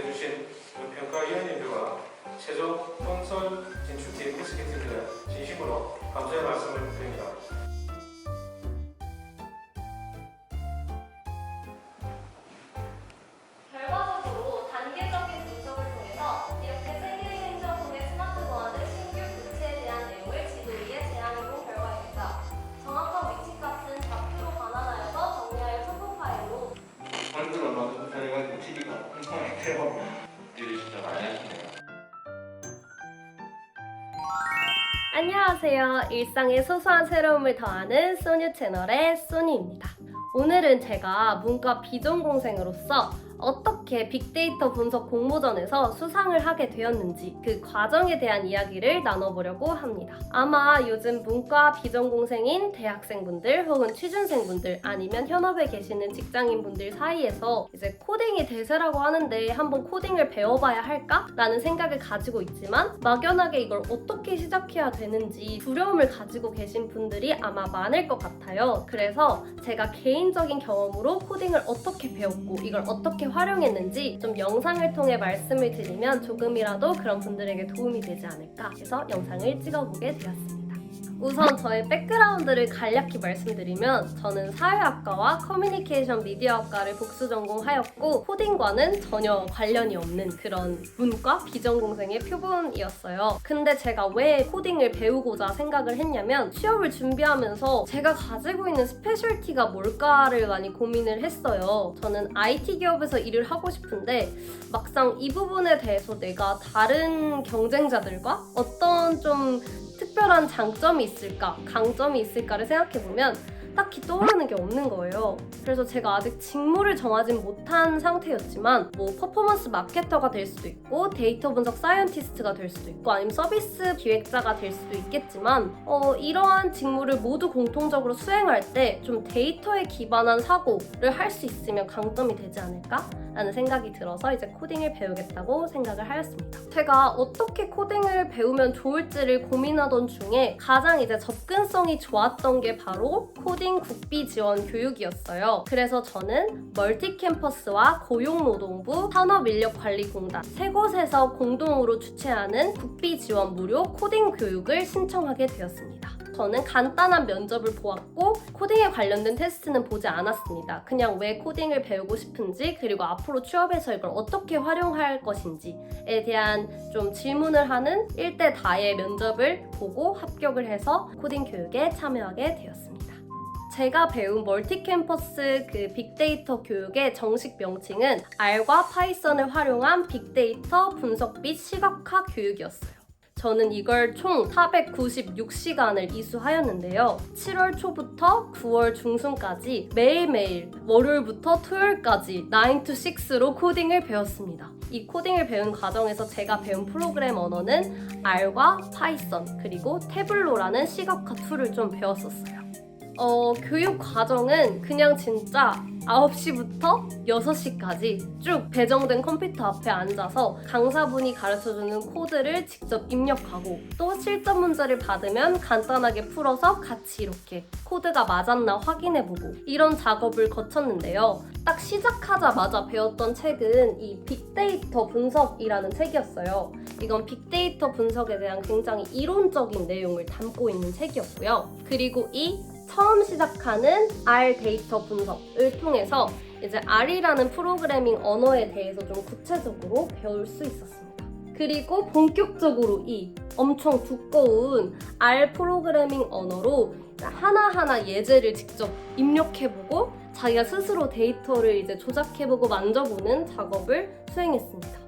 해주신 평가위원님들과 최종 본선 진출팀 캐스팅팀들 진심으로 감사의 말씀을 드립니다. 결과적으로 단계적인 분석을 통해서 이렇게 세계행정부의 스마트 보안의 신규 부채에 대한 내용을 지도 위에 제안해본 결과입니다. 정확한 위치값은 좌표로 반환하여서 정리하여 첨부 파일로 완전 얼마 전에 촬영한 TV가 궁금한데요. 일을 진짜 많이 하시네요. 안녕하세요. 일상의 소소한 새로움을 더하는 소뉴 채널의 소니입니다. 오늘은 제가 문과 비전공생으로서 어떻게 빅데이터 분석 공모전에서 수상을 하게 되었는지 그 과정에 대한 이야기를 나눠보려고 합니다. 아마 요즘 문과 비전공생인 대학생분들 혹은 취준생분들 아니면 현업에 계시는 직장인분들 사이에서 이제 코딩이 대세라고 하는데 한번 코딩을 배워봐야 할까? 라는 생각을 가지고 있지만 막연하게 이걸 어떻게 시작해야 되는지 두려움을 가지고 계신 분들이 아마 많을 것 같아요. 그래서 제가 개인적인 경험으로 코딩을 어떻게 배웠고 이걸 어떻게 활용했는지 좀 영상을 통해 말씀을 드리면 조금이라도 그런 분들에게 도움이 되지 않을까 해서 영상을 찍어보게 되었습니다. 우선 저의 백그라운드를 간략히 말씀드리면 저는 사회학과와 커뮤니케이션 미디어학과를 복수 전공하였고 코딩과는 전혀 관련이 없는 그런 문과 비전공생의 표본이었어요. 근데 제가 왜 코딩을 배우고자 생각을 했냐면 취업을 준비하면서 제가 가지고 있는 스페셜티가 뭘까를 많이 고민을 했어요. 저는 IT 기업에서 일을 하고 싶은데 막상 이 부분에 대해서 내가 다른 경쟁자들과 어떤 좀 특별한 장점이 있을까, 강점이 있을까를 생각해보면 딱히 떠오르는 게 없는 거예요. 그래서 제가 아직 직무를 정하진 못한 상태였지만 뭐 퍼포먼스 마케터가 될 수도 있고 데이터 분석 사이언티스트가 될 수도 있고 아니면 서비스 기획자가 될 수도 있겠지만 이러한 직무를 모두 공통적으로 수행할 때 좀 데이터에 기반한 사고를 할 수 있으면 강점이 되지 않을까? 라는 생각이 들어서 이제 코딩을 배우겠다고 생각을 하였습니다. 제가 어떻게 코딩을 배우면 좋을지를 고민하던 중에 가장 이제 접근성이 좋았던 게 바로 코딩 국비 지원 교육이었어요. 그래서 저는 멀티캠퍼스와 고용노동부, 산업인력관리공단 세 곳에서 공동으로 주최하는 국비 지원 무료 코딩 교육을 신청하게 되었습니다. 저는 간단한 면접을 보았고 코딩에 관련된 테스트는 보지 않았습니다. 그냥 왜 코딩을 배우고 싶은지 그리고 앞으로 취업에서 이걸 어떻게 활용할 것인지에 대한 좀 질문을 하는 1대 다의 면접을 보고 합격을 해서 코딩 교육에 참여하게 되었습니다. 제가 배운 멀티캠퍼스 그 빅데이터 교육의 정식 명칭은 R과 파이썬을 활용한 빅데이터 분석 및 시각화 교육이었어요. 저는 이걸 총 496시간을 이수하였는데요. 7월 초부터 9월 중순까지 매일매일 월요일부터 토요일까지 9 to 6로 코딩을 배웠습니다. 이 코딩을 배운 과정에서 제가 배운 프로그램 언어는 R과 파이썬 그리고 태블로라는 시각화 툴을 좀 배웠었어요. 교육 과정은 그냥 진짜 9시부터 6시까지 쭉 배정된 컴퓨터 앞에 앉아서 강사분이 가르쳐주는 코드를 직접 입력하고 또 실전 문제를 받으면 간단하게 풀어서 같이 이렇게 코드가 맞았나 확인해보고 이런 작업을 거쳤는데요. 딱 시작하자마자 배웠던 책은 이 빅데이터 분석이라는 책이었어요. 이건 빅데이터 분석에 대한 굉장히 이론적인 내용을 담고 있는 책이었고요. 그리고 처음 시작하는 R 데이터 분석을 통해서 이제 R이라는 프로그래밍 언어에 대해서 좀 구체적으로 배울 수 있었습니다. 그리고 본격적으로 이 엄청 두꺼운 R 프로그래밍 언어로 하나하나 예제를 직접 입력해보고 자기가 스스로 데이터를 이제 조작해보고 만져보는 작업을 수행했습니다.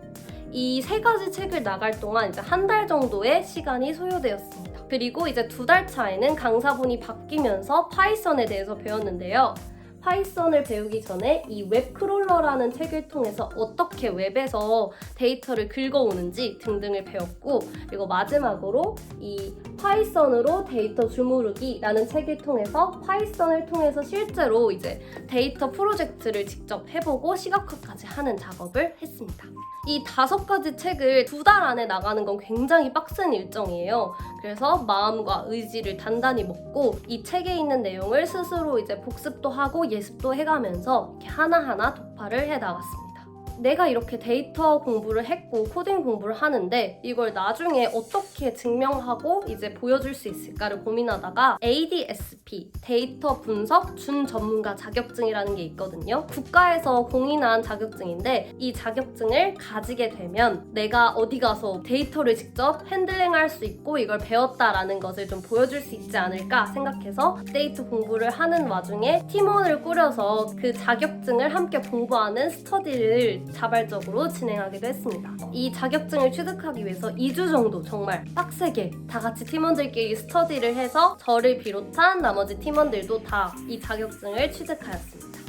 이 세 가지 책을 나갈 동안 이제 한 달 정도의 시간이 소요되었습니다. 그리고 이제 2달 차에는 강사분이 바뀌면서 파이썬에 대해서 배웠는데요. 파이썬을 배우기 전에 이 웹크롤러라는 책을 통해서 어떻게 웹에서 데이터를 긁어오는지 등등을 배웠고 그리고 마지막으로 이 파이썬으로 데이터 주무르기라는 책을 통해서 파이썬을 통해서 실제로 이제 데이터 프로젝트를 직접 해보고 시각화까지 하는 작업을 했습니다. 이 5가지 책을 2달 안에 나가는 건 굉장히 빡센 일정이에요. 그래서 마음과 의지를 단단히 먹고 이 책에 있는 내용을 스스로 이제 복습도 하고 예습도 해가면서 이렇게 하나하나 독파를 해 나갔습니다. 내가 이렇게 데이터 공부를 했고 코딩 공부를 하는데 이걸 나중에 어떻게 증명하고 이제 보여줄 수 있을까를 고민하다가 ADSP, 데이터 분석 준 전문가 자격증이라는 게 있거든요. 국가에서 공인한 자격증인데 이 자격증을 가지게 되면 내가 어디 가서 데이터를 직접 핸들링할 수 있고 이걸 배웠다라는 것을 좀 보여줄 수 있지 않을까 생각해서 데이터 공부를 하는 와중에 팀원을 꾸려서 그 자격증을 함께 공부하는 스터디를 자발적으로 진행하기도 했습니다. 이 자격증을 취득하기 위해서 2주 정도 정말 빡세게 다 같이 팀원들끼리 스터디를 해서 저를 비롯한 나머지 팀원들도 다 이 자격증을 취득하였습니다.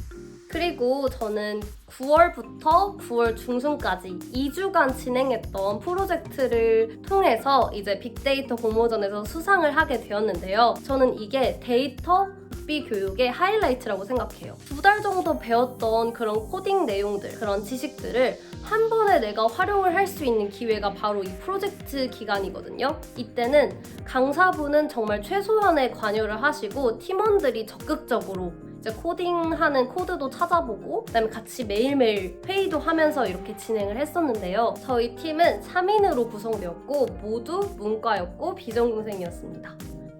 그리고 저는 9월부터 9월 중순까지 2주간 진행했던 프로젝트를 통해서 이제 빅데이터 공모전에서 수상을 하게 되었는데요. 저는 이게 데이터 국비 교육의 하이라이트라고 생각해요. 2달 정도 배웠던 그런 코딩 내용들, 그런 지식들을 한 번에 내가 활용을 할 수 있는 기회가 바로 이 프로젝트 기간이거든요. 이때는 강사분은 정말 최소한의 관여를 하시고 팀원들이 적극적으로 이제 코딩하는 코드도 찾아보고 그다음에 같이 매일매일 회의도 하면서 이렇게 진행을 했었는데요. 저희 팀은 3인으로 구성되었고 모두 문과였고 비전공생이었습니다.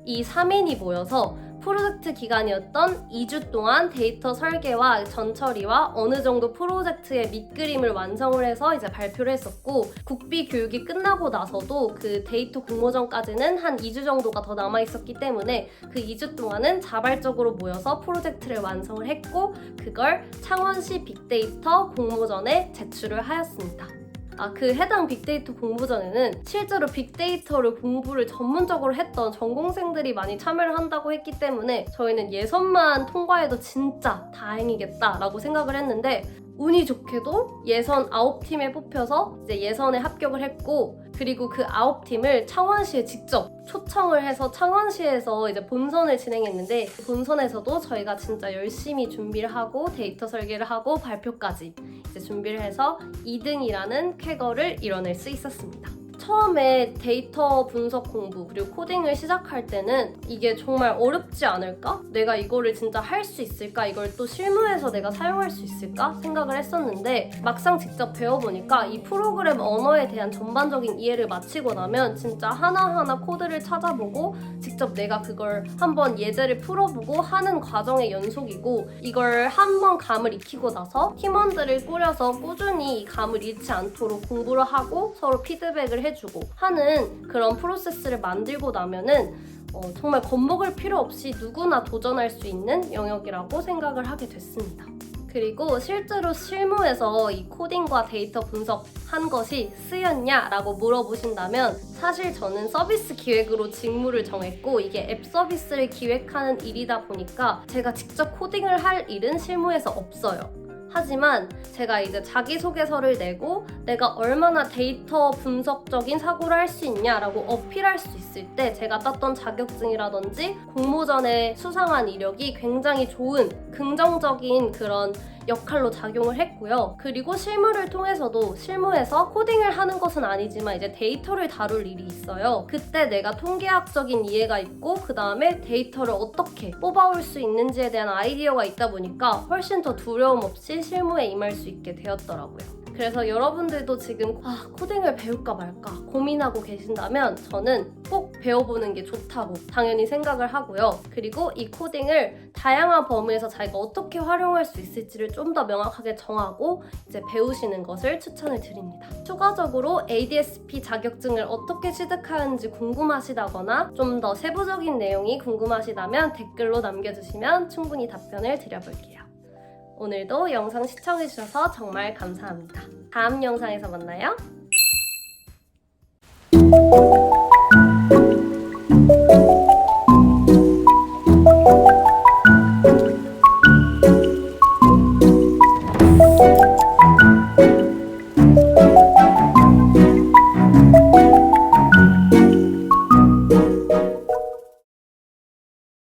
이 3인이 모여서 프로젝트 기간이었던 2주 동안 데이터 설계와 전처리와 어느 정도 프로젝트의 밑그림을 완성을 해서 이제 발표를 했었고 국비 교육이 끝나고 나서도 그 데이터 공모전까지는 한 2주 정도가 더 남아 있었기 때문에 그 2주 동안은 자발적으로 모여서 프로젝트를 완성을 했고 그걸 창원시 빅데이터 공모전에 제출을 하였습니다. 그 해당 빅데이터 공모전에는 실제로 빅데이터를 공부를 전문적으로 했던 전공생들이 많이 참여를 한다고 했기 때문에 저희는 예선만 통과해도 진짜 다행이겠다라고 생각을 했는데 운이 좋게도 예선 9팀에 뽑혀서 이제 예선에 합격을 했고 그리고 그 9팀을 창원시에 직접 초청을 해서 창원시에서 이제 본선을 진행했는데 본선에서도 저희가 진짜 열심히 준비를 하고 데이터 설계를 하고 발표까지 이제 준비를 해서 2등이라는 쾌거를 이뤄낼 수 있었습니다. 처음에 데이터 분석 공부 그리고 코딩을 시작할 때는 이게 정말 어렵지 않을까? 내가 이거를 진짜 할 수 있을까? 이걸 또 실무에서 내가 사용할 수 있을까? 생각을 했었는데 막상 직접 배워보니까 이 프로그램 언어에 대한 전반적인 이해를 마치고 나면 진짜 하나하나 코드를 찾아보고 직접 내가 그걸 한번 예제를 풀어보고 하는 과정의 연속이고 이걸 한번 감을 익히고 나서 팀원들을 꾸려서 꾸준히 이 감을 잃지 않도록 공부를 하고 서로 피드백을 해주고 하는 그런 프로세스를 만들고 나면은 정말 겁먹을 필요 없이 누구나 도전할 수 있는 영역이라고 생각을 하게 됐습니다. 그리고 실제로 실무에서 이 코딩과 데이터 분석한 것이 쓰였냐라고 물어보신다면 사실 저는 서비스 기획으로 직무를 정했고 이게 앱 서비스를 기획하는 일이다 보니까 제가 직접 코딩을 할 일은 실무에서 없어요. 하지만 제가 이제 자기소개서를 내고 내가 얼마나 데이터 분석적인 사고를 할 수 있냐라고 어필할 수 있을 때 제가 땄던 자격증이라든지 공모전에 수상한 이력이 굉장히 좋은 긍정적인 그런 역할로 작용을 했고요. 그리고 실무를 통해서도 실무에서 코딩을 하는 것은 아니지만 이제 데이터를 다룰 일이 있어요. 그때 내가 통계학적인 이해가 있고 그 다음에 데이터를 어떻게 뽑아올 수 있는지에 대한 아이디어가 있다 보니까 훨씬 더 두려움 없이 실무에 임할 수 있게 되었더라고요. 그래서 여러분들도 지금 코딩을 배울까 말까 고민하고 계신다면 저는 꼭 배워보는 게 좋다고 당연히 생각을 하고요. 그리고 이 코딩을 다양한 범위에서 자기가 어떻게 활용할 수 있을지를 좀 더 명확하게 정하고 이제 배우시는 것을 추천을 드립니다. 추가적으로 ADSP 자격증을 어떻게 취득하는지 궁금하시다거나 좀 더 세부적인 내용이 궁금하시다면 댓글로 남겨주시면 충분히 답변을 드려볼게요. 오늘도 영상 시청해주셔서 정말 감사합니다. 다음 영상에서 만나요.